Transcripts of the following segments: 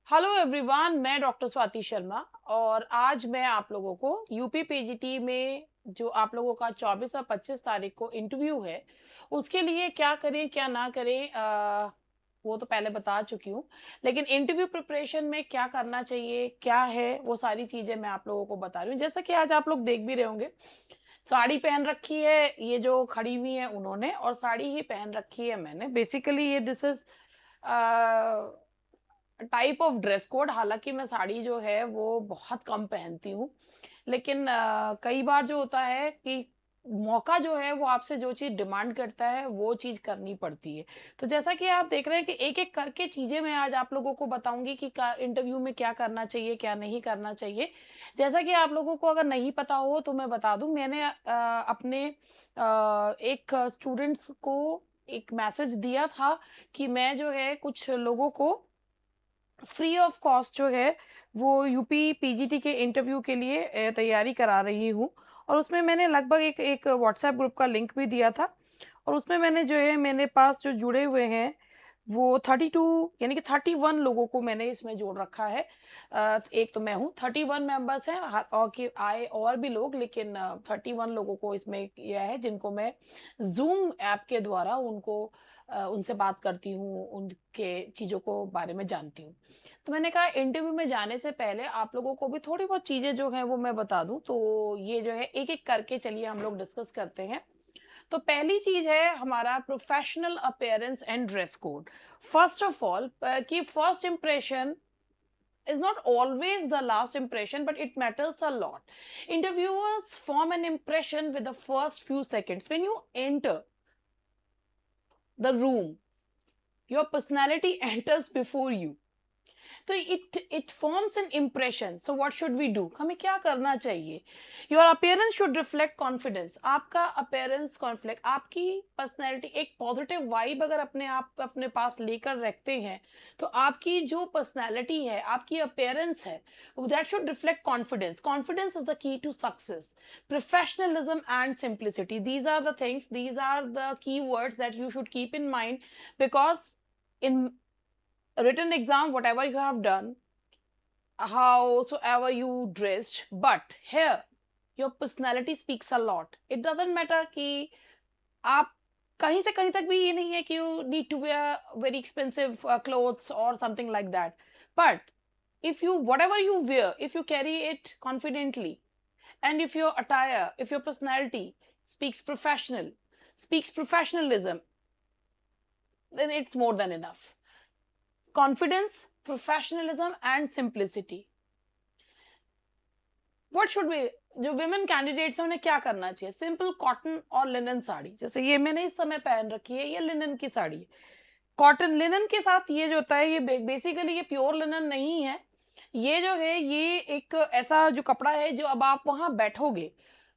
Hello everyone, मैं doctor Swati Sharma. और आज मैं आप लोगों को यूपी पीजीटी में जो आप लोगों का 24 और 25 तारीख को इंटरव्यू है, उसके लिए क्या करें क्या ना करें, वो तो पहले बता चुकी हूँ। लेकिन इंटरव्यू प्रिपरेशन में क्या करना चाहिए, क्या है, वो सारी चीज़ें मैं आप लोगों को बता रही हूँ। जैसा कि आज आप लोग देख भी रहे होंगे, साड़ी पहन रखी है ये जो खड़ी हुई है उन्होंने, और साड़ी ही पहन रखी है मैंने। बेसिकली ये this is type of dress code. हालाँकि मैं साड़ी जो है वो बहुत कम पहनती हूँ। लेकिन कई बार जो होता है कि मौका जो है वो आपसे जो चीज़ डिमांड करता है वो चीज़ करनी पड़ती है। तो जैसा कि आप देख रहे हैं कि एक-एक करके चीज़ें मैं आज आप लोगों को बताऊँगी कि का इंटरव्यू में क्या करना चाहिए, क्या नहीं करना चाहिए। जैसा कि आप लोगों को अगर नहीं पता हो तो मैं बता दूँ, मैंने अपने एक स्टूडेंट्स को एक मैसेज दिया था कि मैं जो है कुछ लोगों को फ्री ऑफ कॉस्ट जो है वो यूपी पीजीटी के इंटरव्यू के लिए तैयारी करा रही हूँ। और उसमें मैंने लगभग एक एक व्हाट्सएप ग्रुप का लिंक भी दिया था। और उसमें मैंने जो है मेरे पास जो जुड़े हुए हैं वो 32 यानी कि 31 लोगों को मैंने इसमें जोड़ रखा है। एक तो मैं हूँ, 31 मेंबर्स हैं, और कि आए और भी लोग, लेकिन 31 लोगों को इसमें किया है जिनको मैं जूम ऐप के द्वारा उनसे बात करती हूँ, उनके चीज़ों को बारे में जानती हूँ। तो मैंने कहा इंटरव्यू में जाने से पहले आप लोगों को भी थोड़ी बहुत चीज़ें जो हैं वो मैं बता दूँ। तो ये जो है एक-एक करके चलिए हम लोग डिस्कस करते हैं। तो पहली चीज़ है हमारा professional appearance and dress code. First of all कि first impression is not always the last impression, but it matters a lot. Interviewers form an impression with the first few seconds. When you enter the room, your personality enters before you. तो it forms an impression. So what should we do, हमें क्या करना चाहिए? Your appearance should reflect confidence. आपका appearance कॉन्फ्लेक्ट आपकी personality, एक positive vibe अगर अपने आप अपने पास लेकर रखते हैं, तो आपकी जो पर्सनैलिटी है, आपकी अपीयरेंस है, that should reflect confidence. Confidence is the key to success. Professionalism and simplicity, these are the things, these are the key words that you should keep in mind. Because in written exam, whatever you have done, howsoever you dressed, but here your personality speaks a lot. It doesn't matter कि आप कहीं से कहीं तक भी ये नहीं है कि you need to wear very expensive clothes or something like that. But if you, whatever you wear, if you carry it confidently, and if your attire, if your personality speaks professionalism, then it's more than enough. Confidence, professionalism and simplicity. What should be, जो women candidates हैं उन्हें क्या करना चाहिए? Simple cotton और linen sari, जैसे ये मैंने इस समय पहन रखी है, ये लिनन की साड़ी है। कॉटन लिनन के साथ ये जो होता है, ये बेसिकली ये प्योर लिनन नहीं है। ये जो है ये एक ऐसा जो कपड़ा है, जो अब आप वहां बैठोगे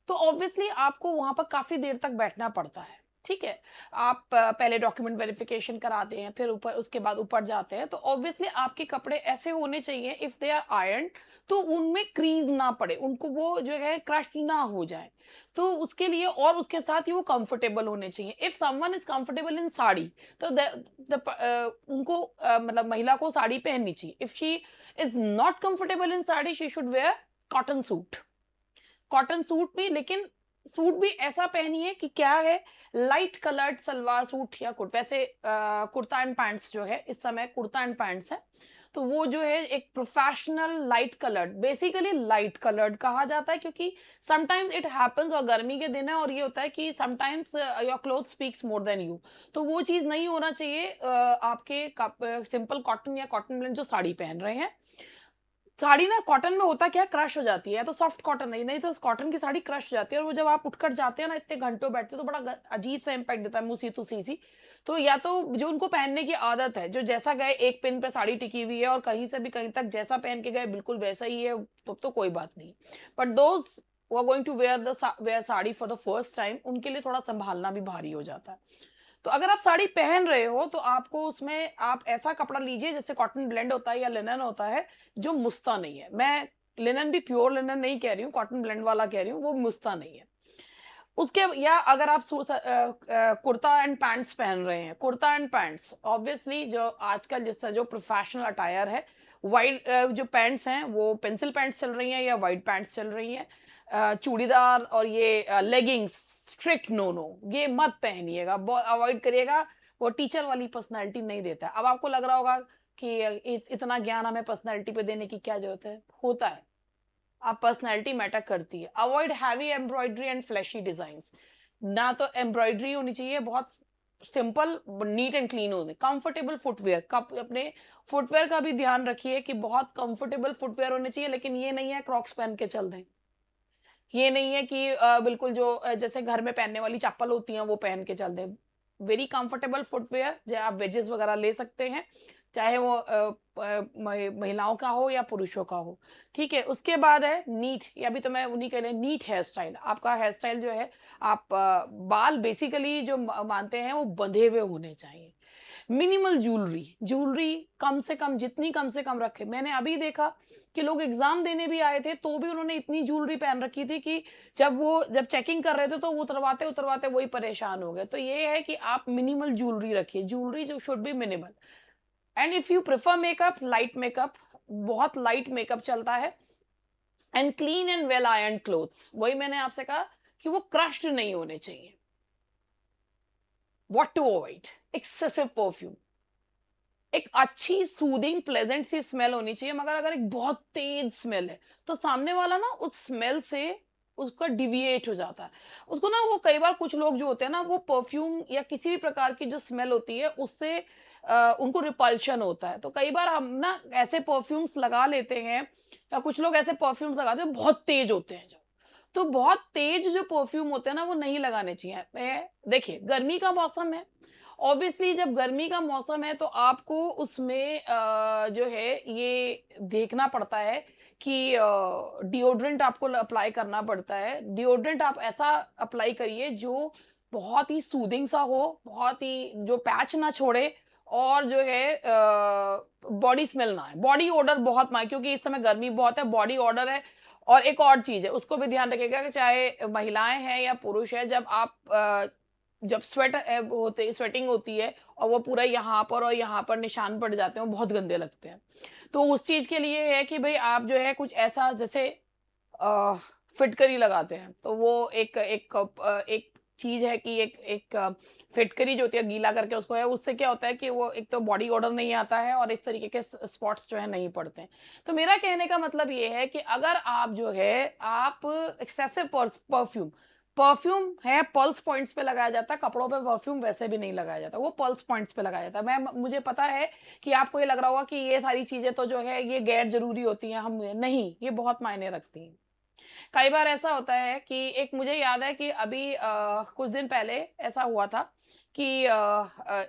तो ऑब्वियसली आपको वहां पर काफी देर तक बैठना पड़ता है। ठीक है, आप पहले डॉक्यूमेंट वेरिफिकेशन कराते हैं, फिर ऊपर उसके बाद ऊपर जाते हैं, तो ऑब्वियसली आपके कपड़े ऐसे होने चाहिए, इफ दे आर आयरन, तो उनमें क्रीज ना पड़े, उनको वो जो है क्रश ना हो जाए। तो उसके लिए, और उसके साथ ही वो कंफर्टेबल होने चाहिए। If someone is comfortable in sari, तो उनको मतलब महिला को साड़ी पहननी चाहिए। If she is not comfortable in sari, she should where cotton suit. Cotton suit भी, लेकिन सूट भी ऐसा पहनिए कि क्या है, लाइट कलर्ड सलवार सूट या वैसे कुर्ता एंड पैंट्स जो है, इस समय कुर्ता एंड पैंट्स है, तो वो जो है एक professional light coloured, basically light coloured कहा जाता है, क्योंकि समटाइम्स इट हैपेंस, और गर्मी के दिन है और ये होता है कि sometimes your cloth speaks more than you. तो वो चीज नहीं होना चाहिए। आपके सिंपल कॉटन या कॉटन ब्लेंड जो साड़ी पहन रहे हैं, साड़ी ना कॉटन में होता क्या है, क्रश हो जाती है, तो सॉफ्ट कॉटन नहीं, नहीं तो कॉटन की साड़ी क्रश हो जाती है, और वो जब आप उठकर जाते हैं ना, इतने घंटों बैठते हो, तो बड़ा अजीब सा इम्पैक्ट देता है, मुसी तुसी सी। तो या तो जो उनको पहनने की आदत है, जो जैसा गए एक पिन पे साड़ी टिकी हुई है और कहीं से भी कहीं तक जैसा पहन के गए बिल्कुल वैसा ही है, तो कोई बात नहीं। But those who are going to wear sari for the first time, उनके लिए थोड़ा संभालना भी भारी हो जाता है। तो अगर आप साड़ी पहन रहे हो तो आपको उसमें आप ऐसा कपड़ा लीजिए, जैसे कॉटन ब्लेंड होता है या लिनन होता है, जो मुसता नहीं है। मैं लिनन भी प्योर लिनन नहीं कह रही हूँ, कॉटन ब्लेंड वाला कह रही हूँ, वो मुसता नहीं है। उसके, या अगर आप कुर्ता एंड पैंट्स पहन रहे हैं, कुर्ता एंड पैंट्स ऑब्वियसली जो आजकल जिसका जो प्रोफेशनल अटायर है, वाइट जो पैंट्स हैं वो पेंसिल पैंट्स चल रही हैं या वाइट पैंट्स चल रही हैं। चूड़ीदार और ये लेगिंग्स स्ट्रिक्ट नो नो, ये मत पहनिएगा, अवॉइड करिएगा। वो टीचर वाली पर्सनैलिटी नहीं देता है। अब आपको लग रहा होगा कि इतना ज्ञान हमें पर्सनैलिटी पे देने की क्या जरूरत है, होता है। आप पर्सनैलिटी मैटर करती है। Avoid heavy embroidery and fleshy designs. ना तो एम्ब्रॉयडरी होनी चाहिए, बहुत सिंपल, नीट एंड क्लीन होने। कंफर्टेबल फुटवेयर का, अपने फुटवेयर का भी ध्यान रखिए कि बहुत कंफर्टेबल फुटवेयर होने चाहिए, लेकिन ये नहीं है क्रॉक्स पहन के चल दें। ये नहीं है कि बिल्कुल जो जैसे घर में पहनने वाली चप्पल होती हैं वो पहन के चल दें। वेरी कंफर्टेबल फुटवियर, जो आप वेजेस वगैरह ले सकते हैं, चाहे वो महिलाओं का हो या पुरुषों का हो। ठीक है, उसके बाद है नीट, या भी तो मैं उन्हीं के लिए नीट हेयर स्टाइल। आपका हेयर स्टाइल जो है, आप बाल बेसिकली जो मानते हैं वो बंधे हुए होने चाहिए। मिनिमल ज्वेलरी, ज्वेलरी कम से कम, जितनी कम से कम रखे। मैंने अभी देखा कि लोग एग्जाम देने भी आए थे तो भी उन्होंने इतनी ज्वेलरी पहन रखी थी कि जब चेकिंग कर रहे थे तो वो उतरवाते उतरवाते वही परेशान हो गए। तो ये है कि आप मिनिमल ज्वेलरी रखिए, ज्वेलरी जो should be minimal. And if you prefer makeup, light makeup, बहुत लाइट मेकअप चलता है। And clean and well iron clothes, वही मैंने आपसे कहा कि वो क्रश्ड नहीं होने चाहिए। What to avoid, excessive perfume. एक अच्छी सूदिंग प्लेजेंट सी स्मेल होनी चाहिए, मगर अगर एक बहुत तेज स्मेल है तो सामने वाला ना उस स्मेल से उसका डिविएट हो जाता है। उसको ना, वो कई बार कुछ लोग जो होते हैं ना, वो परफ्यूम या किसी भी प्रकार की जो स्मेल होती है उससे उनको रिपल्शन होता है। तो कई बार हम ना ऐसे परफ्यूम्स लगा लेते हैं, या कुछ लोग ऐसे परफ्यूम्स लगाते हैं बहुत तेज होते हैं जो, तो बहुत तेज जो परफ्यूम होते हैं ना वो नहीं लगाने चाहिए। देखिए, गर्मी का मौसम है, ऑब्वियसली जब गर्मी का मौसम है तो आपको उसमें जो है ये देखना पड़ता है कि डिओड्रेंट आपको अप्लाई करना पड़ता है। डिओड्रेंट आप ऐसा अप्लाई करिए जो बहुत ही सूदिंग सा हो, बहुत ही जो पैच ना छोड़े, और जो है बॉडी स्मेल ना है, बॉडी ओडर बहुत ना आए, क्योंकि इस समय गर्मी बहुत है, बॉडी ओडर है। और एक और चीज है, उसको भी ध्यान रखिएगा कि चाहे महिलाएं हैं या पुरुष है, जब होते स्वेटिंग होती है और वो पूरा यहाँ पर और यहाँ पर निशान पड़ जाते हैं, वो बहुत गंदे लगते हैं। तो उस चीज के लिए है कि भाई आप जो है कुछ ऐसा, जैसे अ, फिटकरी लगाते हैं तो वो एक चीज है कि एक फिटकरी जो होती है गीला करके उसको है, उससे क्या होता है कि वो एक तो बॉडी ऑर्डर नहीं आता है और इस तरीके के स्पॉट्स जो है नहीं पड़ते हैं। तो मेरा कहने का मतलब ये है कि अगर आप जो है, आप एक्सेसिव परफ्यूम, परफ्यूम है पल्स पॉइंट्स पे लगाया जाता है, कपड़ों पे परफ्यूम वैसे भी नहीं लगाया जाता, वो पल्स पॉइंट्स पे लगाया जाता है। मुझे पता है कि आपको ये लग रहा होगा कि ये सारी चीजें तो जो है ये गैर जरूरी होती हैं, हम नहीं, ये बहुत मायने रखती हैं। कई बार ऐसा होता है कि एक मुझे याद है कि अभी कुछ दिन पहले ऐसा हुआ था कि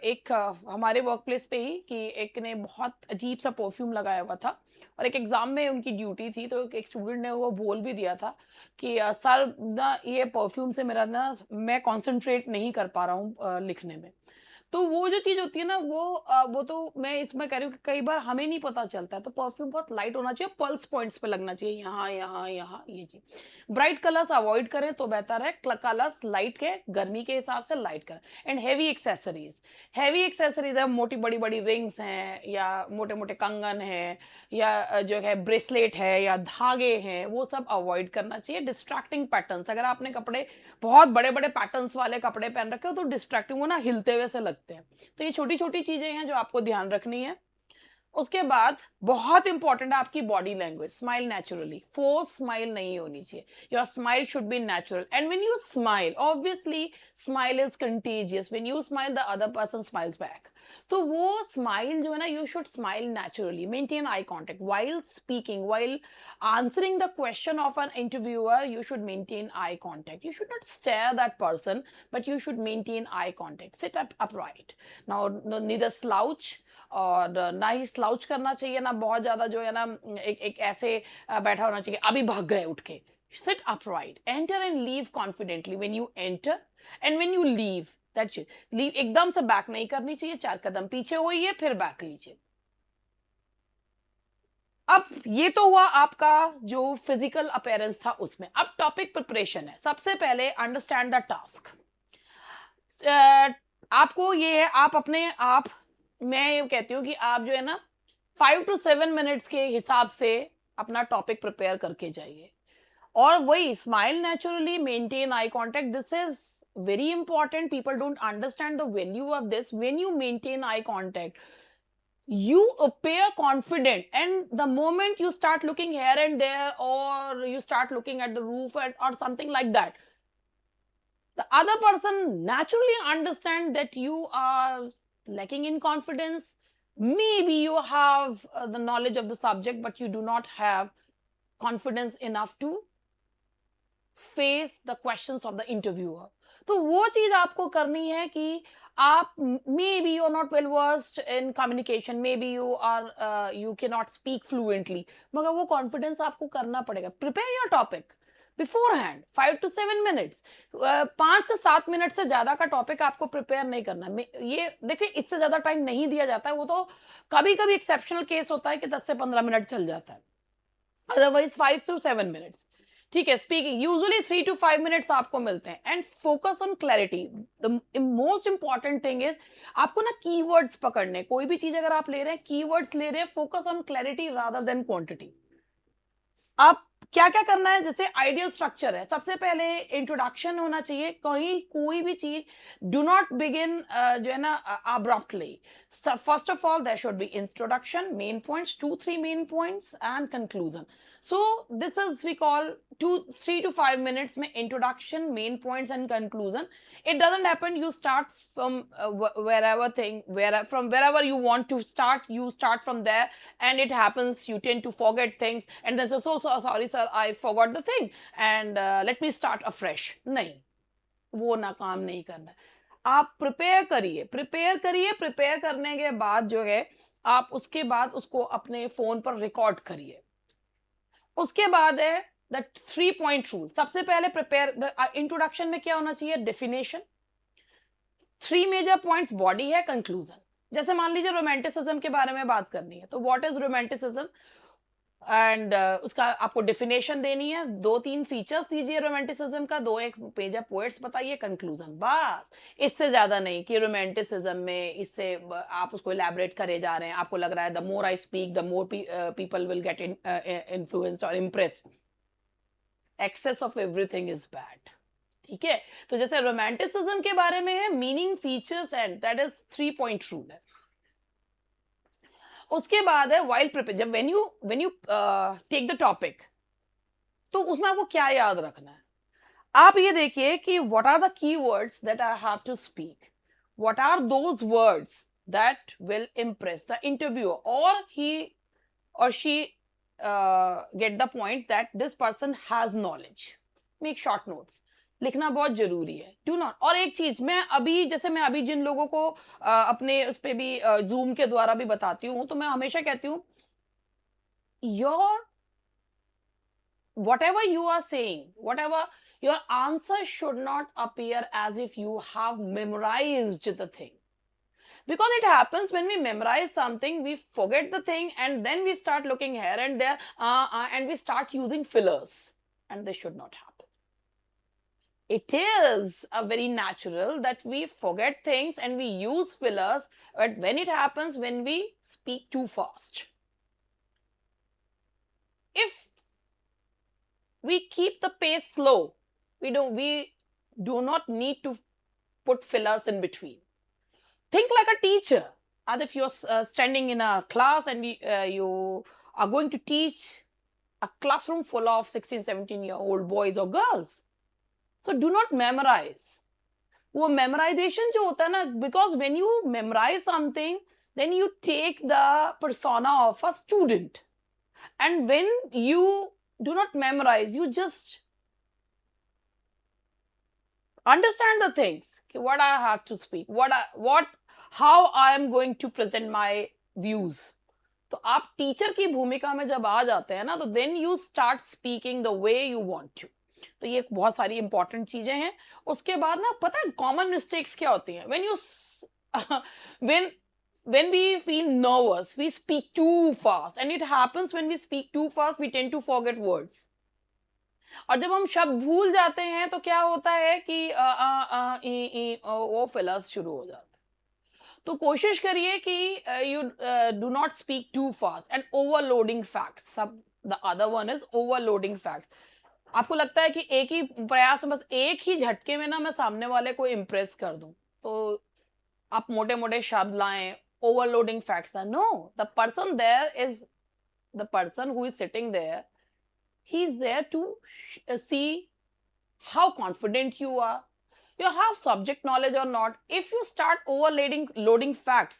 एक हमारे वर्क प्लेस पे ही कि एक ने बहुत अजीब सा परफ्यूम लगाया हुआ था, और एक एग्जाम में उनकी ड्यूटी थी, तो एक स्टूडेंट ने वो बोल भी दिया था कि सर ना, ये परफ्यूम से मेरा ना, मैं कंसंट्रेट नहीं कर पा रहा हूँ लिखने में। तो वो जो चीज़ होती है ना, वो तो मैं इसमें कह रही हूँ कि कई बार हमें नहीं पता चलता है, तो परफ्यूम बहुत लाइट होना चाहिए, पल्स पॉइंट्स पे लगना चाहिए, यहाँ, यहाँ, यहाँ, ये चीज़। ब्राइट कलर्स अवॉइड करें तो बेहतर है, कलर्स लाइट के, गर्मी के हिसाब से लाइट करें। एंड हेवी एक्सेसरीज़ है, मोटी बड़ी-बड़ी रिंग्स हैं या मोटे-मोटे कंगन हैं, या जो है ब्रेसलेट है या धागे हैं, वो सब अवॉइड करना चाहिए। डिस्ट्रैक्टिंग पैटर्न्स, अगर आपने कपड़े बहुत बड़े-बड़े पैटर्न्स वाले कपड़े पहन रखे हो तो डिस्ट्रैक्टिंग, वो ना हिलते हुए से लगते हैं। तो ये छोटी-छोटी चीज़ें हैं जो आपको ध्यान रखनी है। उसके बाद बहुत इंपॉर्टेंट है आपकी body language, smile naturally, force smile नहीं होनी चाहिए। Your smile should be natural, and when you smile, obviously smile is contagious, when you smile the other person smiles back. तो वो स्माइल जो है ना, you should smile naturally, maintain eye contact while speaking, while answering the question of an interviewer. You should maintain eye contact, you should not stare that person, but you should maintain eye contact, sit up upright. Now no, neither slouch, और ना ही slouch करना चाहिए, ना बहुत ज्यादा जो है ना एक एक ऐसे बैठा होना चाहिए अभी भाग गए उठ के। Sit upright, enter and leave confidently, when you enter and when you leave, that's it. Leave एकदम से बैक नहीं करनी चाहिए, 4 कदम पीछे होइए फिर बैक लीजिए। अब ये तो हुआ आपका जो फिजिकल अपीयरेंस था उसमें। अब टॉपिक प्रिपरेशन है। सबसे पहले अंडरस्टैंड द टास्क। आपको ये है, आप अपने आप, मैं ये कहती हूँ कि आप जो है ना, 5 टू 7 मिनट्स के हिसाब से अपना टॉपिक प्रिपेयर करके जाइए। और वही smile naturally, maintain eye contact, this is very important. People don't understand the value of this. When you maintain eye contact, you appear confident, and the moment you start looking here and there, or you start looking at the roof, or something like that, the other person naturally understand that you are lacking in confidence. Maybe you have the knowledge of the subject, but you do not have confidence enough to face the questions of the interviewer. तो वो चीज आपको करनी है कि आप, maybe you are not well versed in communication, maybe you are you cannot speak fluently, मगर वो कॉन्फिडेंस आपको करना पड़ेगा। Prepare your topic beforehand 5 to 7 minutes. 5 से 7 मिनट से ज्यादा का टॉपिक आपको प्रिपेयर नहीं करना। ये देखिए, इससे ज्यादा टाइम नहीं दिया जाता है, वो तो कभी कभी एक्सेप्शनल केस होता है कि 10 से 15 मिनट चल जाता है, अदरवाइज 5 टू 7 मिनट्स। ठीक है, स्पीकिंग यूजुअली 3 टू 5 मिनट्स आपको मिलते हैं। And focus on clarity. The most important thing is आपको ना कीवर्ड्स पकड़ने। कोई भी चीज अगर आप ले रहे हैं, कीवर्ड्स ले रहे हैं, focus on clarity rather than quantity. आप क्या क्या करना है, जैसे आइडियल स्ट्रक्चर है, सबसे पहले इंट्रोडक्शन होना चाहिए। कहीं कोई भी चीज डू नॉट बिगिन जो है ना abruptly. First of all there should be introduction, main points, 2-3 main points and conclusion. So this is we call 3 to 5 minutes में introduction, main points and conclusion. It doesn't happen you start from wherever you want to start, you start from there, and it happens you tend to forget things, and then so sorry sir, I forgot the thing, and let me start afresh. नहीं, वो ना काम नहीं करना है। आप prepare करिए, prepare करिए। प्रिपेयर करने के बाद जो है, आप उसके बाद उसको अपने फोन पर रिकॉर्ड करिए। उसके बाद है द 3 पॉइंट रूल। सबसे पहले प्रिपेयर इंट्रोडक्शन में क्या होना चाहिए, डेफिनेशन, 3 मेजर पॉइंट्स, बॉडी है, कंक्लूजन। जैसे मान लीजिए रोमांटिसिज्म के बारे में बात करनी है, तो व्हाट इज रोमांटिसिज्म, एंड उसका आपको डेफिनेशन देनी है, 2-3 फीचर्स दीजिए रोमांटिसिज्म का, 2-1 पेज पोएट्स बताइए, कंक्लूजन, बस। इससे ज्यादा नहीं कि रोमांटिसिज्म में इससे आप उसको इलैबोरेट करे जा रहे हैं। आपको लग रहा है the more I speak the more people will get influenced और impressed. Excess of everything is bad. ठीक है, तो जैसे रोमांटिसिज्म के बारे में है, meaning, features, and that is 3 point rule है। उसके बाद है वाइल प्रिपेयर। जब when you take the topic, तो उसमें आपको क्या याद रखना है। आप ये देखिए कि what are the key words that I have to speak, what are those words that will impress the interviewer, और ही or she get the point that this person has knowledge. Make short notes. लिखना बहुत जरूरी है। Do not. और एक चीज मैं अभी, जैसे मैं अभी जिन लोगों को अपने उस पे भी जूम के द्वारा भी बताती हूँ, तो मैं हमेशा कहती हूँ, your whatever you are saying, whatever your answer should not appear as if you have memorized the thing. Because it happens when we memorize something, we forget the thing, and then we start looking here and there, and we start using fillers, and this should not happen. It is a very natural that we forget things and we use fillers, but when it happens when we speak too fast. If we keep the pace slow, we do not need to put fillers in between. Think like a teacher, as if you're standing in a class and you are going to teach a classroom full of 16-17-year-old boys or girls. So do not memorize. वो memorization जो होता है ना, because when you memorize something, then you take the persona of a student, and when you do not memorize, you just understand the things, what I have to speak, how I am going to present my views. तो आप teacher की भूमिका में जब आ जाते हैं ना, तो then you start speaking the way you want to. तो ये बहुत सारी इंपॉर्टेंट चीजें हैं। उसके बाद ना, पता है कॉमन मिस्टेक्स क्या होती हैं, when you when we feel nervous, we speak too fast, and it happens when we speak too fast, we tend to forget words. और जब हम शब्द भूल जाते हैं, तो क्या होता है कि वो फिलर्स शुरू हो जाते हैं। तो कोशिश करिए कि you do not speak too fast and overloading facts. सब the other one is overloading facts. आपको लगता है कि एक ही प्रयास में, बस एक ही झटके में ना मैं सामने वाले को इम्प्रेस कर दूं, तो आप मोटे मोटे शब्द लाएं, overloading facts. No, the person there is, the person who is sitting there, he is there to see how confident you are, you have subject knowledge or not. If you start loading facts,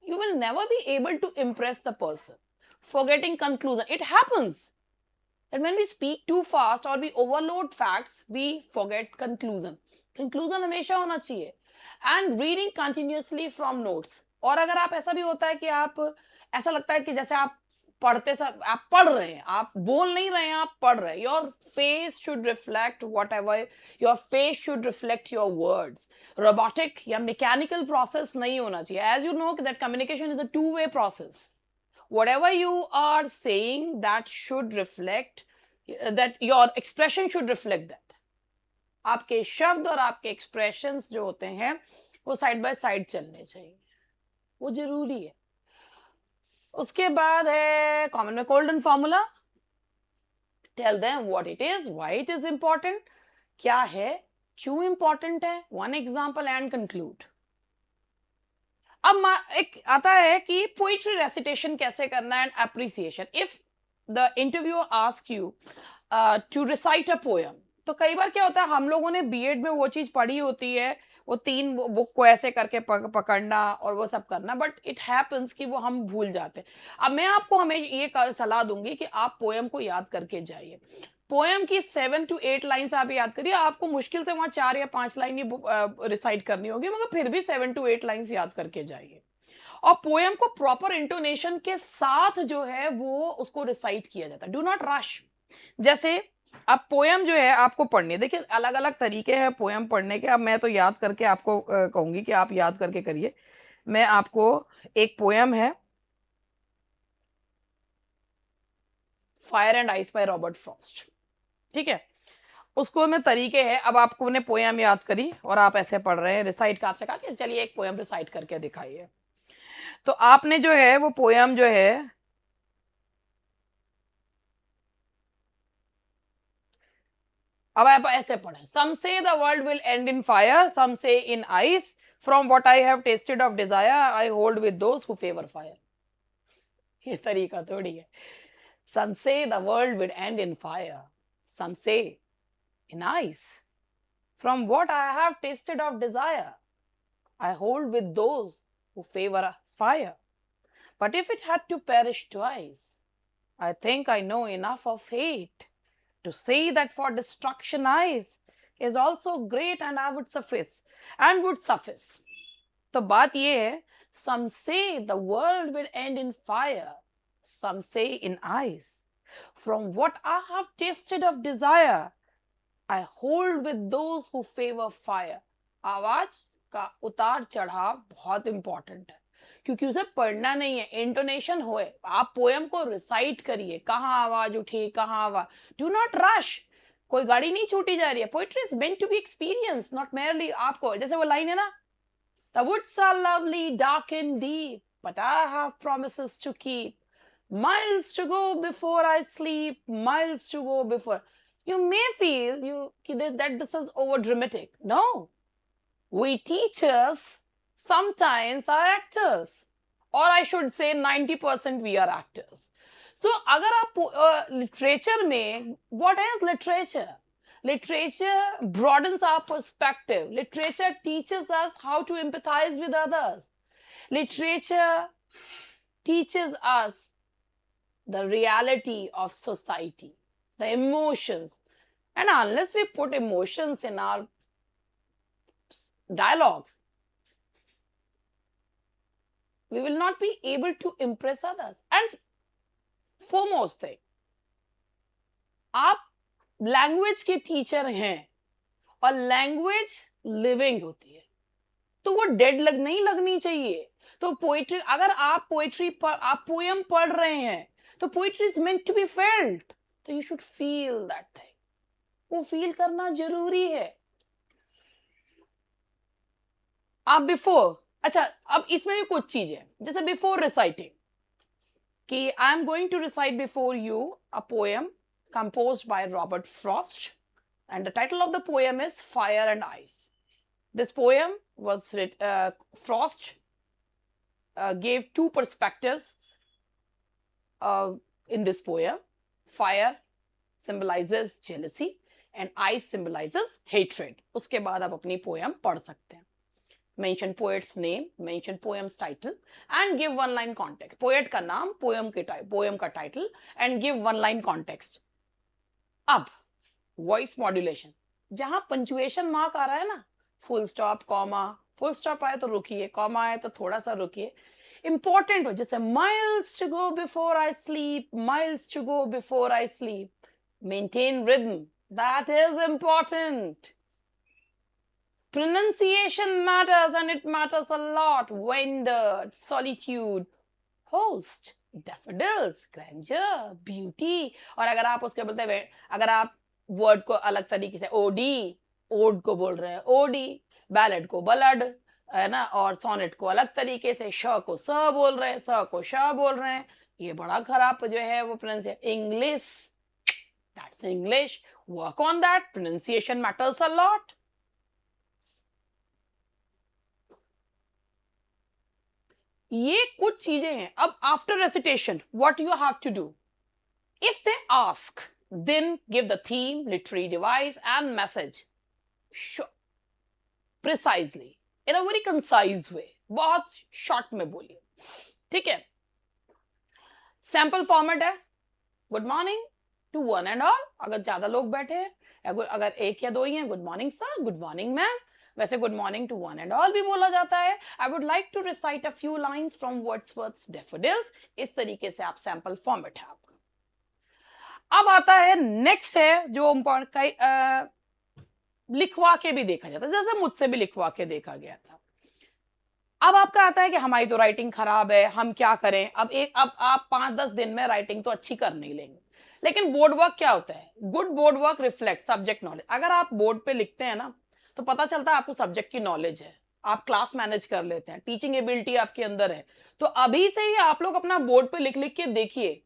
you will never be able to impress the person. Forgetting conclusion, it happens that when we speak too fast or we overload facts, we forget conclusion हमेशा होना चाहिए। and reading continuously from notes। और अगर आप, ऐसा भी होता है कि आप, ऐसा लगता है कि जैसे आप पढ़ते सब, आप पढ़ रहे हैं, आप बोल नहीं रहे हैं, आप पढ़ रहे हैं। Your face should reflect whatever, your face should reflect your words. Robotic या मैकेनिकल प्रोसेस नहीं होना चाहिए। As you know that communication is a two way process. whatever you are saying, that should reflect, that your expression should reflect that। आपके शब्द और आपके expressions जो होते हैं वो साइड बाय साइड चलने चाहिए, वो जरूरी है। उसके बाद है कॉमन में golden formula. Tell them what it is, why it is important, क्या है, क्यों इंपॉर्टेंट है, वन एग्जांपल एंड कंक्लूड। अब एक आता है कि पोइट्री रेसिटेशन कैसे करना and appreciation. If the interview ask you to recite a poem, तो कई बार क्या होता है, हम लोगों ने बीएड में वो चीज पढ़ी होती है, वो 3 बुक को ऐसे करके पकड़ना और वो सब करना, बट इट हैपन्स कि वो हम भूल जाते हैं। अब मैं आपको हमें ये सलाह दूंगी कि आप पोएम को याद करके जाइए। पोएम की 7 to 8 लाइन्स आप याद करिए, आपको मुश्किल से वहां 4 या 5 लाइन ही रिसाइट करनी होगी, मगर फिर भी 7 to 8 लाइन्स याद करके जाइए। और पोएम को प्रॉपर इंटोनेशन के साथ जो है वो उसको रिसाइट किया जाता है। Do not rush. जैसे अब पोएम जो है आपको पढ़नी है, देखिए अलग अलग तरीके हैं पोएम पढ़ने के। अब मैं तो याद करके आपको कहूंगी कि आप याद करके करिए। मैं आपको, एक पोएम है fire and ice by Robert Frost, ठीक है, उसको में तरीके हैं। अब आपको ने पोएम याद करी और आप ऐसे पढ़ रहे हैं, रिसाइट का आपसे कहा कि चलिए एक पोएम रिसाइट करके दिखाइए, तो आपने जो है वो पोएम जो है, अब आप ऐसे पढ़े, some say the world will end in fire, some say in ice, from what I have tasted of desire I hold with those who favour fire. ये तरीका थोड़ी है। Some say the world will end in fire, some say in ice, from what I have tasted of desire I hold with those who favor fire. But if it had to perish twice, I think I know enough of hate to see that for destruction eyes is also great and I would suffice and would suffice. तो बात ये है, some say the world will end in fire, some say in ice. From what I have tasted of desire, I hold with those who favor fire. आवाज का उतार चढ़ाव बहुत important है, क्योंकि उसे पढ़ना नहीं है, इंटोनेशन होए। आप पोएम को रिसाइट करिए, कहाँ आवाज उठी, कहाँ आवाज। डू नॉट रश, कोई गाड़ी नहीं छूटी जा रही है। Poetry is meant to be experience, not merely आपको, जैसे वो लाइन है ना, the woods are lovely dark and deep but I have promises to keep, miles to go before I sleep, miles to go before। You may feel that this is over dramatic. No, we teachers sometimes are actors, or I should say 90% we are actors। So अगर आप literature में, what is literature? Literature broadens our perspective. Literature teaches us how to empathize with others. Literature teaches us the reality of society, the emotions. And unless we put emotions in our dialogues, we will not be able to impress others. And foremost thing, आप language के teacher हैं और language living होती है, तो वो dead नहीं लगनी चाहिए। तो पोइट्री, अगर आप आप पोएम पढ़ रहे हैं, तो poetry is meant to be felt, तो you should feel that thing. वो फील करना जरूरी है। आप बिफोर अच्छा, अब इसमें भी कुछ चीज है, जैसे बिफोर रिसाइटिंग कि I am going to recite before you a poem composed by Robert Frost, and the title of the poem is Fire and Ice. This poem was Frost gave two perspectives uh, in this poem. Fire symbolizes jealousy and ice symbolizes hatred. उसके बाद आप अपनी poem पढ़ सकते हैं. Mention poet's name, mention poem's title, and give one line context. Poet का नाम, poem का title, and give one line context. अब वॉइस मॉड्यूलेशन, जहां पंचुएशन मार्क आ रहा है ना, full stop comma, full stop आए तो रुकिए, कॉमा आए तो थोड़ा सा रुकिए, इंपॉर्टेंट हो, जैसे miles to go before I sleep, miles to go before I sleep, maintain rhythm, that is important. Pronunciation matters, and it matters a lot. Vendor, solitude, host, daffodils, grandeur, beauty. और अगर आप उसके बोलते हैं, अगर आप वर्ड को अलग तरीके से ओडी, ओड को बोल रहे हैं ओडी, बैलेड को बलड, है ना, और सोनेट को अलग तरीके से, श को स बोल रहे हैं, स को श बोल रहे हैं, ये बड़ा खराब जो है वो pronunciation. English, that's English, work on that, pronunciation matters a lot. ये कुछ चीजें हैं. अब after recitation what you have to do, if they ask, then give the theme, literary device, and message precisely in a very concise way. बहुत short में बोलिए, ठीक है. सैंपल फॉर्मेट है, good morning to one and all. अगर ज्यादा लोग बैठे हैं, अगर एक या दो ही हैं, good morning sir, good morning ma'am. वैसे good morning to one and all भी बोला जाता है. I would like to recite a few lines from Wordsworth's Daffodils. इस तरीके से आप सैंपल फॉर्मेट है आपका. अब आता है नेक्स्ट है जो लिखवा के भी देखा जाता है, जैसे मुझसे भी लिखवा के देखा गया था. अब आपका आता है कि हमारी तो राइटिंग खराब है, हम क्या करें. अब आप 5-10 दिन में राइटिंग तो अच्छी कर नहीं लेंगे, लेकिन बोर्ड वर्क क्या होता है, good board work reflect subject knowledge. अगर आप बोर्ड पे लिखते हैं ना, तो पता चलता है आपको सब्जेक्ट की नॉलेज है, आप क्लास मैनेज कर लेते हैं, टीचिंग एबिलिटी आपके अंदर है. तो अभी से ही आप लोग अपना बोर्ड पे लिख लिख के देखिए.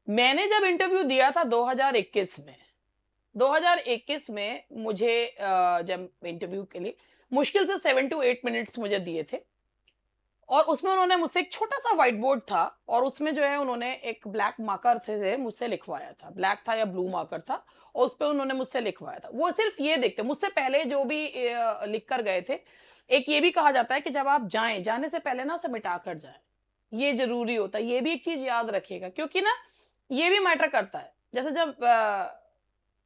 मैंने जब इंटरव्यू दिया था 2021 में, 2021 में मुझे जब इंटरव्यू के लिए मुश्किल से 7 to 8 मिनट्स मुझे दिए थे, और उसमें उन्होंने मुझसे एक छोटा सा व्हाइट बोर्ड था, और उसमें जो है उन्होंने एक ब्लैक मार्कर से मुझसे लिखवाया था, ब्लैक था या ब्लू मार्कर था, और उस पर उन्होंने मुझसे लिखवाया था. वो सिर्फ ये देखते, मुझसे पहले जो भी लिख कर गए थे. एक ये भी कहा जाता है कि जब आप जाएं, जाने से पहले ना उसे मिटा कर जाए, ये जरूरी होता है. ये भी एक चीज याद रखिएगा, क्योंकि ना ये भी मैटर करता है. जैसे जब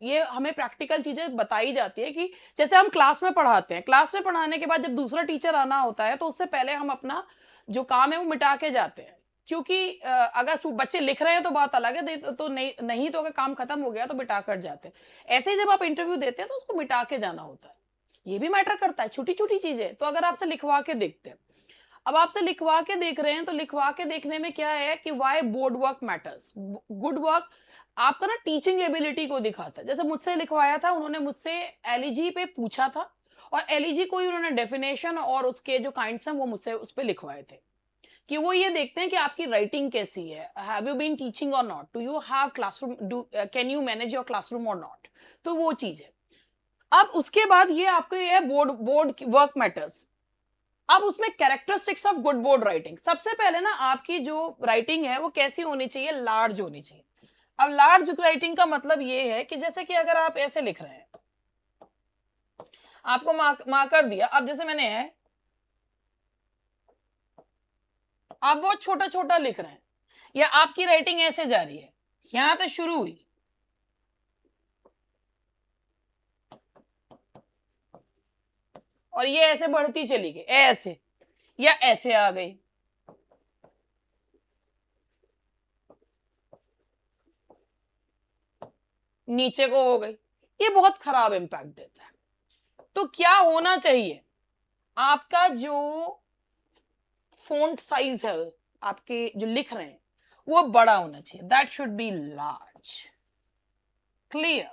ये हमें प्रैक्टिकल चीजें बताई जाती है कि जैसे हम क्लास में पढ़ाते हैं, क्लास में पढ़ाने के बाद जब दूसरा टीचर आना होता है, तो उससे पहले हम अपना जो काम है वो मिटा के जाते हैं. क्योंकि अगर बच्चे लिख रहे हैं तो बात अलग है, तो नहीं नहीं तो अगर काम खत्म हो गया तो मिटा कर जाते हैं. ऐसे ही जब आप इंटरव्यू देते हैं तो उसको मिटा के जाना होता है. ये भी मैटर करता है, छोटी छोटी चीजें. तो अगर आपसे लिखवा के देखते हैं, अब आपसे लिखवा के देख रहे हैं, तो लिखवा के देखने में क्या है कि why board work matters. Good work आपका ना टीचिंग एबिलिटी को दिखाता है. जैसे मुझसे लिखवाया था, उन्होंने मुझसे एलईजी पे पूछा था, और एलईजी को ही उन्होंने डेफिनेशन और उसके जो काइंड्स हैं वो मुझसे उस पे लिखवाए थे, कि वो ये देखते हैं कि आपकी राइटिंग कैसी है, हैव यू बीन टीचिंग और not, do you have classroom, do can you manage your classroom और नॉट. तो वो चीज है. अब उसके बाद ये आपको ये है बोर्ड बोर्ड वर्क मैटर्स. अब उसमें characteristics of good board writing. सबसे पहले ना आपकी जो राइटिंग है वो कैसी होनी चाहिए, लार्ज होनी चाहिए. अब लार्ज राइटिंग का मतलब ये है कि जैसे कि अगर आप ऐसे लिख रहे हैं, आपको मार्कर दिया, अब जैसे मैंने है, आप बहुत छोटा छोटा लिख रहे हैं, या आपकी राइटिंग ऐसे जा रही है, यहां तो शुरू हुई और ये ऐसे बढ़ती चली गई, ऐसे, या ऐसे आ गई, नीचे को हो गई, ये बहुत खराब इंपैक्ट देता है. तो क्या होना चाहिए, आपका जो फ़ॉन्ट साइज है, आपके जो लिख रहे हैं वो बड़ा होना चाहिए. That should be large, clear,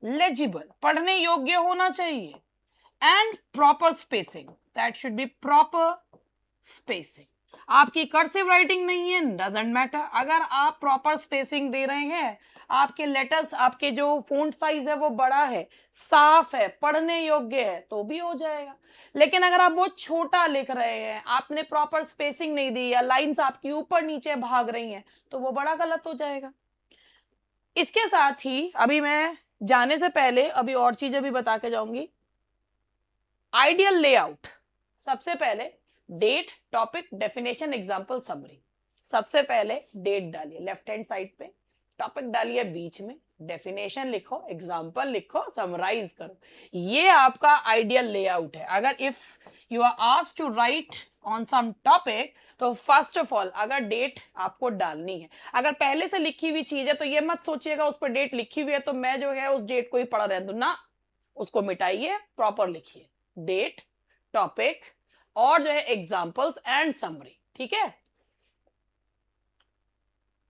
legible, पढ़ने योग्य होना चाहिए. and proper spacing. That should be proper spacing. आपकी कर्सिव राइटिंग नहीं है, डजेंट मैटर. अगर आप प्रॉपर स्पेसिंग दे रहे हैं, आपके लेटर्स, आपके जो फॉन्ट साइज है वो बड़ा है, साफ है, पढ़ने योग्य है, तो भी हो जाएगा. लेकिन अगर आप बहुत छोटा लिख रहे हैं, आपने प्रॉपर स्पेसिंग नहीं दी या लाइंस आपकी ऊपर नीचे भाग रही हैं, तो वो बड़ा गलत हो जाएगा. इसके साथ ही अभी मैं जाने से पहले अभी और चीजें भी बता के जाऊंगी. Ideal layout. सबसे पहले date, topic, definition, example, summary. सबसे पहले डेट डालिए लेफ्ट हैंड साइड पे, टॉपिक डालिए बीच में, डेफिनेशन लिखो, एग्जांपल लिखो, समराइज करो. ये आपका आइडियल लेआउट है. अगर if you are asked to write on some topic, तो फर्स्ट ऑफ ऑल अगर डेट आपको डालनी है, अगर पहले से लिखी हुई चीज है तो ये मत सोचिएगा उस पर डेट लिखी हुई है तो मैं जो है उस डेट को ही पढ़ रहा हूं ना. उसको मिटाइए, प्रॉपर लिखिए. डेट, टॉपिक और जो है एग्जांपल्स एंड समरी. ठीक है.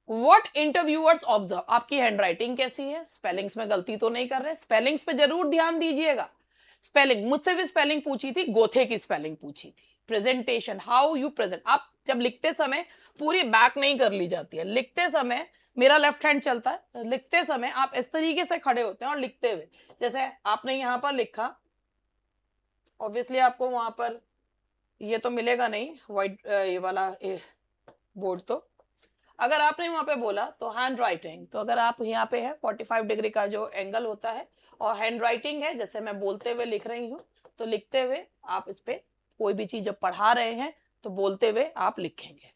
What interviewers observe. आपकी हैंडराइटिंग कैसी है, स्पेलिंग्स में गलती तो नहीं कर रहे. स्पेलिंग्स पे जरूर ध्यान दीजिएगा. स्पेलिंग मुझसे भी स्पेलिंग पूछी थी, गोथे की स्पेलिंग पूछी थी. Presentation, how you present. आप जब लिखते समय पूरी बैक नहीं कर ली जाती है. लिखते समय मेरा लेफ्ट हैंड चलता है, लिखते समय आप इस तरीके से खड़े होते हैं और लिखते हुए, जैसे आपने यहां पर लिखा, ऑब्वियसली आपको वहां पर ये तो मिलेगा नहीं व्हाइट ये वाला बोर्ड. तो अगर आपने वहां पे बोला तो हैंड राइटिंग, तो अगर आप यहाँ पे है 45 डिग्री का जो एंगल होता है और हैंड राइटिंग है, जैसे मैं बोलते हुए लिख रही हूँ, तो लिखते हुए आप इस पे कोई भी चीज जब पढ़ा रहे हैं तो बोलते हुए आप लिखेंगे.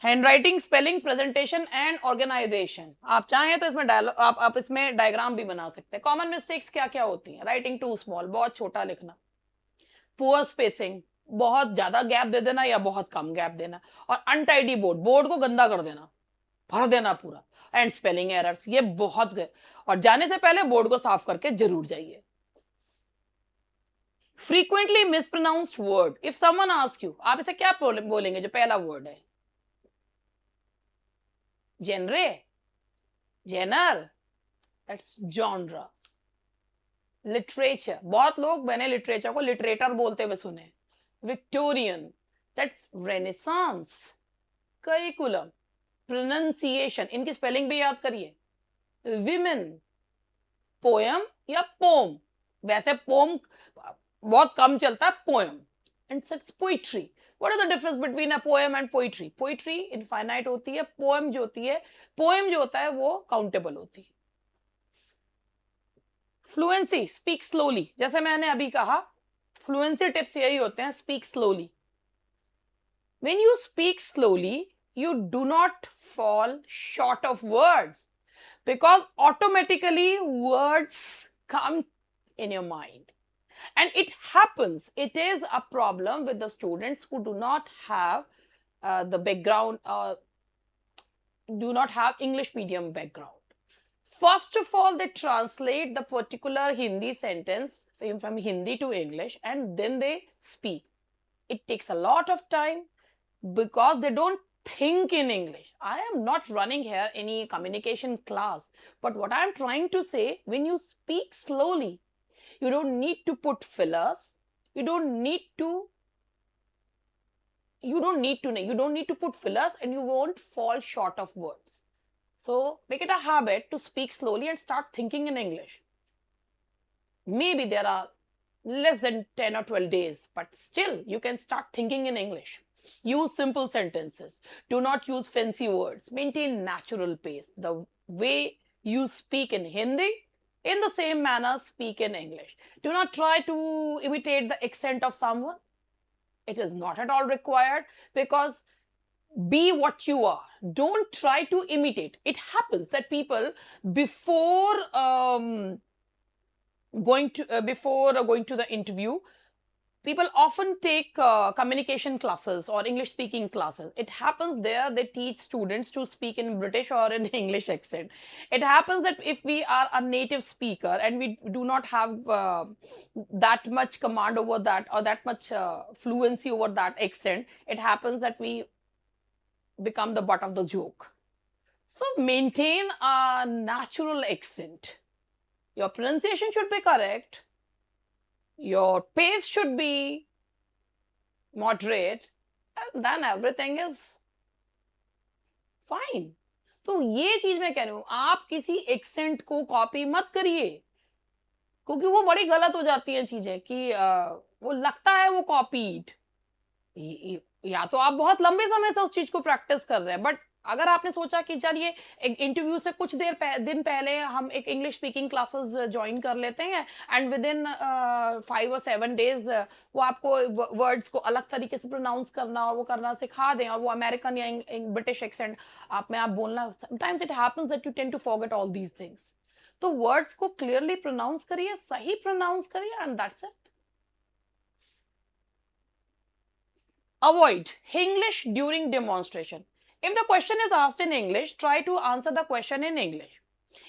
Handwriting, spelling, presentation and organisation. आप चाहें तो इसमें आप इसमें डायग्राम भी बना सकते हैं. कॉमन मिस्टेक्स क्या क्या होती हैं. राइटिंग टू स्मॉल, बहुत छोटा लिखना. पुअर स्पेसिंग, बहुत ज्यादा गैप दे देना या बहुत कम गैप देना. और अनटाइडी बोर्ड, बोर्ड को गंदा कर देना, भर देना पूरा. एंड स्पेलिंग एरर्स, ये बहुत गए. और जाने से पहले बोर्ड को साफ करके जरूर जाइए. Frequently mispronounced word. If someone ask you, आप इसे क्या बोलेंगे जो पहला वर्ड है. Genre, genre, that's genre. Literature, बहुत लोग मैंने लिटरेचर को लिटरेटर बोलते हुए सुने. Victorian, that's renaissance. Curriculum, pronunciation, इनकी स्पेलिंग भी याद करिए. विमेन, पोयम या पोम. वैसे पोम बहुत कम चलता है, poem. And sets poetry. What is the difference between a poem and poetry. Poetry infinite होती है, पोएम जो होती है, पोएम जो होता है वो काउंटेबल होती है. Fluency, speak slowly. जैसे मैंने अभी कहा, फ्लुएंसी टिप्स यही होते हैं, speak slowly. When you speak slowly, you do not fall short of words because automatically words come in your mind. And it happens, it is a problem with the students who do not have the background, do not have English medium background. First of all, they translate the particular Hindi sentence from Hindi to English and then they speak. It takes a lot of time because they don't think in English. I am not running here any communication class, but what I am trying to say, when you speak slowly, you don't need to put fillers. You don't need to put fillers and you won't fall short of words. So make it a habit to speak slowly and start thinking in English. Maybe there are less than 10 or 12 days, but still you can start thinking in English. Use simple sentences. Do not use fancy words. Maintain natural pace. The way you speak in Hindi, in the same manner, speak in English. Do not try to imitate the accent of someone. It is not at all required because be what you are. Don't try to imitate. It happens that people before going to the interview, people often take communication classes or English speaking classes. It happens there they teach students to speak in British or in English accent. It happens that if we are a native speaker and we do not have that much command over that or that much fluency over that accent, it happens that we become the butt of the joke. So maintain a natural accent. your pronunciation should be correct, your pace should be moderate, and then everything is fine. तो ये चीज मैं कह रही हूं, आप किसी accent को कॉपी मत करिए, क्योंकि वो बड़ी गलत हो जाती हैं चीजें कि वो लगता है वो कॉपीड। या तो आप बहुत लंबे समय से उस चीज को प्रैक्टिस कर रहे हैं, बट अगर आपने सोचा कि चलिए एक इंटरव्यू से कुछ दिन पहले हम एक इंग्लिश स्पीकिंग क्लासेस ज्वाइन कर लेते हैं, एंड विद इन 5 और 7 डेज वो आपको वर्ड्स को अलग तरीके से प्रोनाउंस करना और वो करना सिखा दें, और वो अमेरिकन या ब्रिटिश एक्सेंट आप में आप बोलना, sometimes it happens that you tend to forget all these things. तो वर्ड्स को क्लियरली प्रोनाउंस करिए, सही प्रोनाउंस करिए, and that's it. Avoid English during demonstration. If the question is asked in English, try to answer the question in English.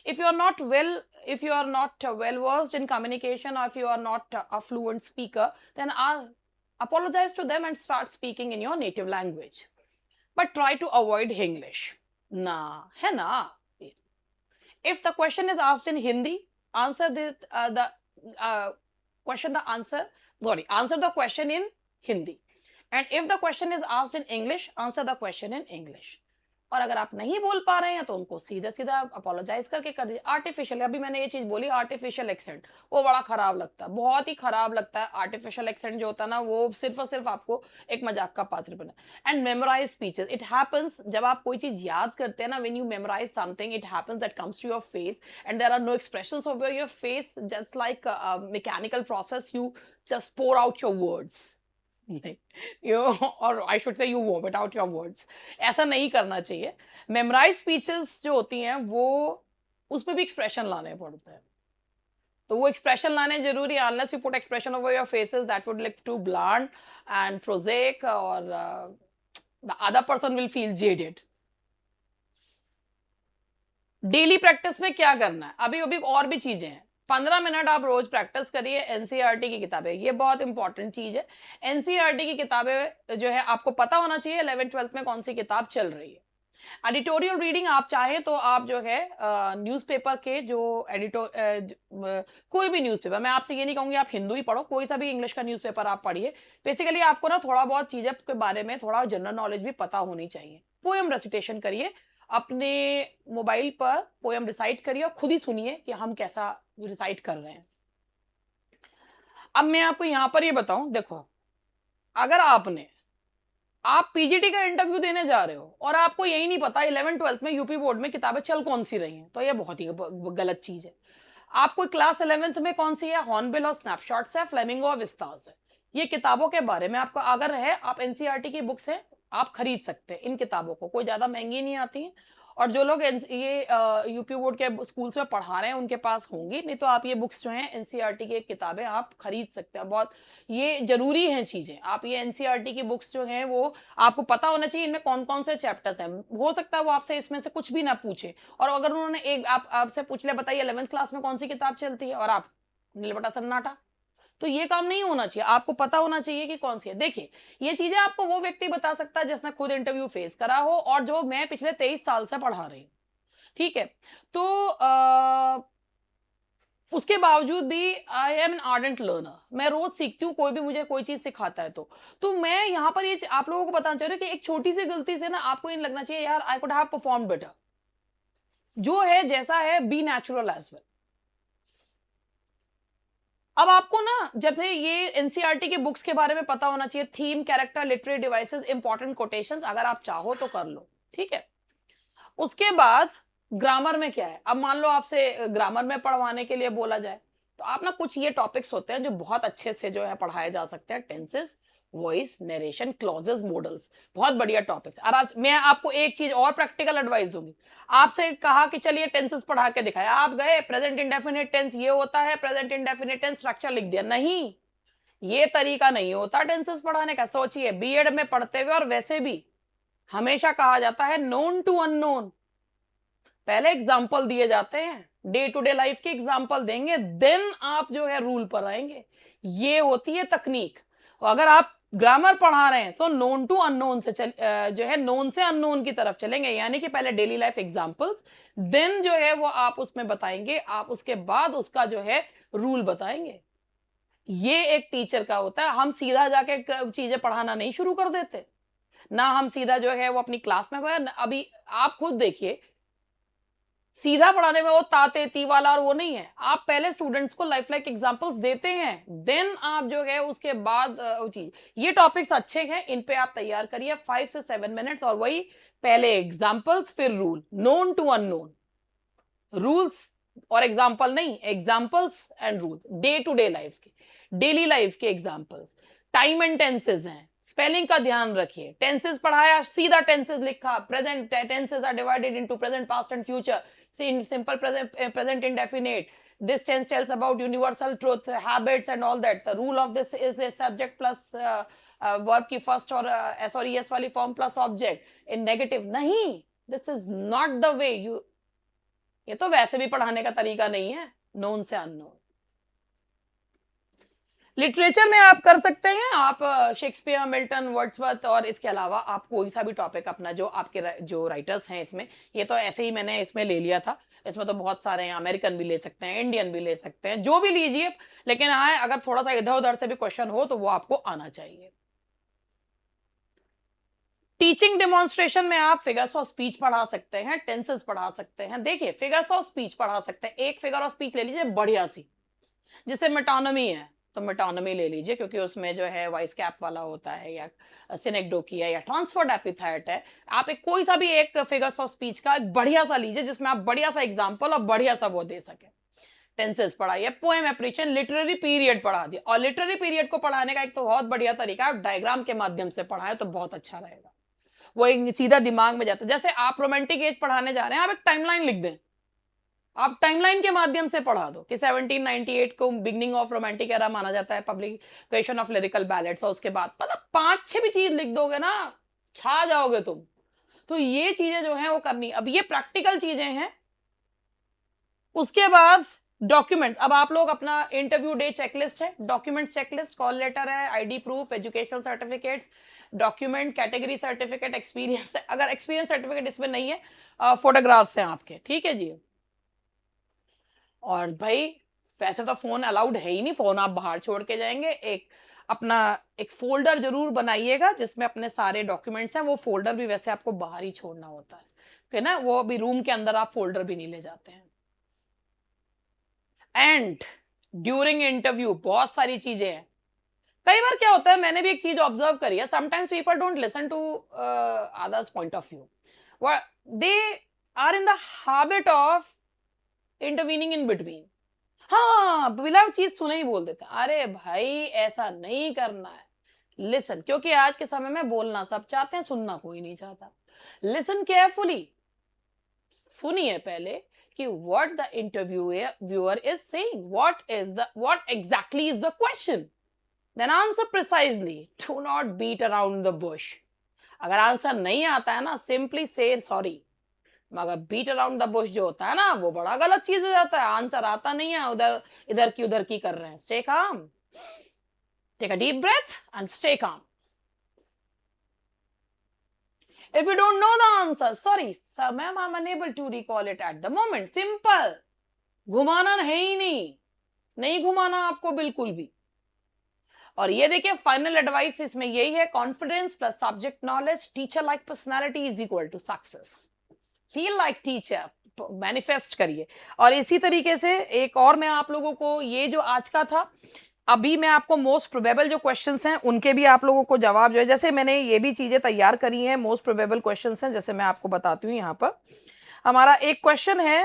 If you are not well, if you are not well versed in communication, or if you are not a fluent speaker, then apologize to them and start speaking in your native language. But try to avoid English. Na, hai na. If the question is asked in Hindi, answer the question the answer. Sorry, answer the question in Hindi. And if the question is asked in English, answer the question in English. और अगर आप नहीं बोल पा रहे हैं तो उनको सीधा सीधा अपोलोजाइज करके कर दीजिए। आर्टिफिशियल, अभी मैंने ये चीज बोली, आर्टिफिशियल एक्सेंट वो बड़ा खराब लगता है, बहुत ही खराब लगता है। आर्टिफिशियल एक्सेंट जो होता है ना, वो सिर्फ और सिर्फ आपको एक मजाक का पात्र बना। And memorise speeches, it happens जब आप कोई चीज याद करते हैं ना, when you memorise something, it happens that comes to your face and there are no expressions of your face, just like mechanical process, you just pour out your words. नहीं, you, और I should say you vomit out your words. ऐसा नहीं करना चाहिए। Memorise speeches जो होती हैं वो, उसमें भी एक्सप्रेशन लाने पड़ते हैं, तो वो एक्सप्रेशन लाने जरूरी है। Unless you put expression over your faces, that would look too bland and prosaic, और the other person will feel jaded. Daily practice में क्या करना है, अभी अभी और भी चीजें हैं। 15 मिनट आप रोज प्रैक्टिस करिए एनसीईआरटी की किताबें, ये बहुत इंपॉर्टेंट चीज है। एनसीईआरटी की किताबें जो है आपको पता होना चाहिए 11th-12th में कौन सी किताब चल रही है। एडिटोरियल रीडिंग आप चाहे तो आप जो है न्यूज़पेपर के जो कोई भी न्यूज़पेपर, मैं आपसे ये नहीं कहूंगी आप हिंदू ही पढ़ो, कोई सा भी इंग्लिश का न्यूज़पेपर आप पढ़िए। बेसिकली आपको ना थोड़ा बहुत चीजें के बारे में थोड़ा जनरल नॉलेज भी पता होनी चाहिए। पोएम रेसिटेशन करिए, अपने मोबाइल पर पोएम रिसाइट करिए और खुद ही सुनिए कि हम कैसा रिसाइट कर रहे हैं। अब मैं आपको यहां पर ये बताऊं, देखो, अगर आप पीजीटी का इंटरव्यू देने जा रहे हो और आपको यही नहीं पता 11th-12th में यूपी बोर्ड में किताबें चल कौन सी रही हैं, तो ये बहुत ही गलत चीज है। आपको क्लास 11th में कौन सी है, हॉर्नबिल और स्नैपशॉट्स है, फ्लेमिंगो और विस्तास है। ये किताबों के बारे में आपको अगर है, आप एनसीईआरटी की बुक्स है, आप खरीद सकते हैं इन किताबों को, कोई ज्यादा महंगी नहीं आती है। और जो लोग ये यूपी बोर्ड के स्कूल्स में पढ़ा रहे हैं उनके पास होंगी, नहीं तो आप ये बुक्स जो हैं एनसीईआरटी की किताबें आप खरीद सकते हैं। बहुत ये जरूरी हैं चीजें, आप ये एनसीईआरटी की बुक्स जो हैं वो आपको पता होना चाहिए इनमें कौन कौन से चैप्टर्स हैं। हो सकता है वो आपसे इसमें से कुछ भी ना पूछे, और अगर उन्होंने एक आपसे पूछ लिया बताइए 11th क्लास में कौन सी किताब चलती है, और आप नीलबटा सन्नाटा, तो ये काम नहीं होना चाहिए। आपको पता होना चाहिए कि कौन सी है। देखिए, ये चीजें आपको वो व्यक्ति बता सकता है जिसने खुद इंटरव्यू फेस करा हो, और जो मैं पिछले 23 साल से पढ़ा रही हूँ, ठीक है। तो उसके बावजूद भी I am an ardent learner, मैं रोज सीखती हूँ, कोई भी मुझे कोई चीज सिखाता है तो मैं यहाँ पर ये आप लोगों को बताना चाह रही हूँ कि एक छोटी सी गलती से ना आपको ये लगना चाहिए यार I could have perform better. जो है जैसा है, बी नेचुरल एज वेल। अब आपको ना जब से ये एनसीईआरटी की बुक्स के बारे में पता होना चाहिए, theme, character, literary devices, important quotations, अगर आप चाहो तो कर लो, ठीक है। उसके बाद ग्रामर में क्या है, अब मान लो आपसे ग्रामर में पढ़वाने के लिए बोला जाए, तो आप ना कुछ ये टॉपिक्स होते हैं जो बहुत अच्छे से जो है पढ़ाए जा सकते हैं। Tenses, voice, narration, clauses, models, बहुत बढ़िया टॉपिक्स। और आज मैं आपको एक चीज और प्रैक्टिकल एडवाइस दूंगी। आपसे कहा कि चलिए टेंसेस पढ़ा के दिखाया, आप गए प्रेजेंट इंडेफिनिट टेंस ये होता है, प्रेजेंट इंडेफिनिट टेंस स्ट्रक्चर लिख दिया, नहीं, ये तरीका नहीं होता टेंसेस पढ़ाने का। सोचिए, बीएड में पढ़ते हुए और वैसे भी हमेशा कहा जाता है नोन टू अननोन, पहले एग्जाम्पल दिए जाते हैं, डे टू डे लाइफ के एग्जाम्पल देंगे, देन आप जो है रूल पर आएंगे। ये होती है तकनीक। और अगर आप ग्रामर पढ़ा रहे हैं तो नोन टू अननोन से जो है नोन से अननोन की तरफ चलेंगे, यानी कि पहले डेली लाइफ एग्जांपल्स, देन जो है वो आप उसमें बताएंगे, आप उसके बाद उसका जो है रूल बताएंगे। ये एक टीचर का होता है। हम सीधा जाके चीजें पढ़ाना नहीं शुरू कर देते, ना हम सीधा जो है वो अपनी क्लास में अभी आप खुद देखिए, सीधा पढ़ाने में वो ताते ती वाला और वो नहीं है। आप पहले स्टूडेंट्स को लाइफ लाइक एग्जांपल्स देते हैं, देन आप जो है उसके बाद वो चीज, ये टॉपिक्स अच्छे हैं, इन पे आप तैयार करिए 5 से 7 मिनट्स, और वही पहले एग्जांपल्स फिर rule, known to unknown, rules और एग्जाम्पल नहीं, examples and rules, day to day life के, डेली लाइफ के एग्जाम्पल्स। टाइम एंड टेंसेस हैं, स्पेलिंग का ध्यान रखिए। टेंसेस पढ़ाया, सीधा टेंसेस लिखा, present tenses are divided into present, past and future, simple present indefinite, this tense tells about universal truth, habits and all that. The rule of this is a subject plus verb की first और s और es वाली form plus object in negative। नहीं, this is not the way you, ये तो वैसे भी पढ़ाने का तरीका नहीं है, नोन से अननोन। लिटरेचर में आप कर सकते हैं, आप शेक्सपियर, मिल्टन, वर्ड्सवर्थ, और इसके अलावा आप कोई सा भी टॉपिक अपना, जो आपके जो राइटर्स हैं इसमें, ये तो ऐसे ही मैंने इसमें ले लिया था, इसमें तो बहुत सारे हैं, अमेरिकन भी ले सकते हैं, इंडियन भी ले सकते हैं, जो भी लीजिए, लेकिन हाँ अगर थोड़ा सा इधर उधर से भी क्वेश्चन हो तो वो आपको आना चाहिए। टीचिंग डेमोन्स्ट्रेशन में आप फिगर्स ऑफ स्पीच पढ़ा सकते हैं, टेंसेस पढ़ा सकते हैं। देखिए फिगर्स ऑफ स्पीच पढ़ा सकते हैं, एक फिगर ऑफ स्पीच ले लीजिए बढ़िया सी, जैसे मेटोनमी है तो मेटोनमी ले लीजिए, क्योंकि उसमें जो है वॉइस कैप वाला होता है, या सिनेक्डोकी है, या ट्रांसफर्ड एपिथेट है। आप एक कोई सा भी एक फिगर्स ऑफ स्पीच का एक बढ़िया सा लीजिए, जिसमें आप बढ़िया सा एग्जाम्पल और बढ़िया सा वो दे सके। टेंसेस पढ़ाइए, पोएम एप्रिशिएशन, लिटरेरी पीरियड पढ़ा दिया, और लिटरेरी पीरियड को पढ़ाने का एक तो बहुत बढ़िया तरीका है, डायग्राम के माध्यम से पढ़ाएं तो बहुत अच्छा रहेगा, वो एक सीधा दिमाग में जाता है। जैसे आप रोमांटिक एज पढ़ाने जा रहे हैं, आप एक टाइमलाइन लिख दें, आप टाइमलाइन के माध्यम से पढ़ा दो कि 1798 को बिगनिंग ऑफ रोमांटिक एरा माना जाता है, पब्लिकेशन ऑफ लिरिकल बैलेट्स, और उसके बाद मतलब 5-6 भी चीज लिख दोगे ना, छा जाओगे तुम। तो ये चीजें जो है वो करनी, अब ये प्रैक्टिकल चीजें हैं। उसके बाद डॉक्यूमेंट, अब आप लोग अपना इंटरव्यू डे चेकलिस्ट है, डॉक्यूमेंट चेकलिस्ट, कॉल लेटर है, ID proof, educational certificates, document, category certificate, experience, अगर एक्सपीरियंस सर्टिफिकेट इसमें नहीं है, फोटोग्राफ्स हैं आपके, ठीक है जी। और भाई वैसे तो फोन अलाउड है ही नहीं, फोन आप बाहर छोड़ के जाएंगे, एक अपना एक फोल्डर जरूर बनाइएगा जिसमें अपने सारे डॉक्यूमेंट्स हैं, वो फोल्डर भी वैसे आपको बाहर ही छोड़ना होता है ना, वो अभी रूम के अंदर आप फोल्डर भी नहीं ले जाते हैं। एंड ड्यूरिंग इंटरव्यू बहुत सारी चीजें हैं। कई बार क्या होता है, मैंने भी एक चीज ऑब्जर्व करी है, sometimes people don't listen to others point of view, they are in the habit of intervening in between. हाँ, बिना चीज सुने ही बोल देते हैं, अरे भाई ऐसा नहीं करना है। लिसन, क्योंकि आज के समय में बोलना सब चाहते हैं, सुनना कोई नहीं चाहता। लिसन केयरफुली, सुनिए पहले कि what the viewer is saying, what exactly is the question, then answer precisely, do not beat around the bush. अगर आंसर नहीं आता है ना, सिंपली से सॉरी, मगर बीट अराउंड द बुश जो होता है ना, वो बड़ा गलत चीज हो जाता है। आंसर आता नहीं है, उधर इधर की कर रहे हैं। Stay calm, take a deep breath and stay calm. If you don't know the answer, sorry sir, ma'am, I'm unable to recall it at the moment. Simple, घुमाना है ही नहीं घुमाना आपको बिल्कुल भी। और ये देखिए फाइनल एडवाइस इसमें यही है, confidence plus subject knowledge, teacher like personality is equal to success. Feel like teacher, manifest करिए। और इसी तरीके से एक और मैं आप लोगों को, ये जो आज का था, अभी मैं आपको मोस्ट प्रोबेबल जो क्वेश्चंस हैं उनके भी आप लोगों को जवाब जो है, जैसे मैंने ये भी चीजें तैयार करी हैं, मोस्ट प्रोबेबल क्वेश्चंस हैं, जैसे मैं आपको बताती हूँ। यहाँ पर हमारा एक क्वेश्चन है,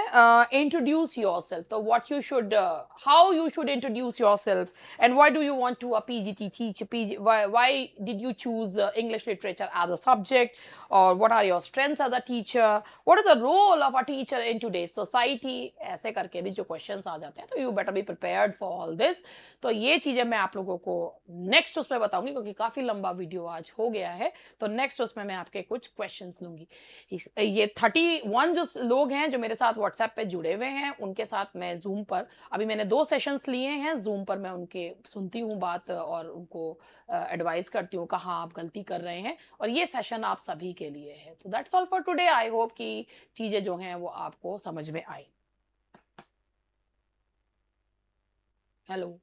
इंट्रोड्यूस योरसेल्फ, तो what you should, how you should introduce yourself, and why do you want to a PGT teacher, why did you choose English literature as a subject, और what are your strengths as a teacher, what is the role of a teacher in today's society. ऐसे करके भी जो questions आ जाते हैं, तो you better be prepared for all this. तो ये चीजें मैं आप लोगों को नेक्स्ट उसमें बताऊंगी, क्योंकि काफी लंबा वीडियो आज हो गया है, तो नेक्स्ट उसमें मैं आपके कुछ क्वेश्चंस लूंगी। ये 31 जो लोग हैं जो मेरे साथ व्हाट्सएप पे जुड़े हुए हैं, उनके साथ मैं ज़ूम पर अभी मैंने 2 सेशंस लिए हैं, ज़ूम पर मैं उनके सुनती हूँ बात और उनको एडवाइस करती हूँ, कहाँ आप गलती कर रहे हैं और ये सेशन आप सभी के लिए है। तो that's all for today I hope कि चीज़ें जो हैं वो आपको समझ में आई। हेलो।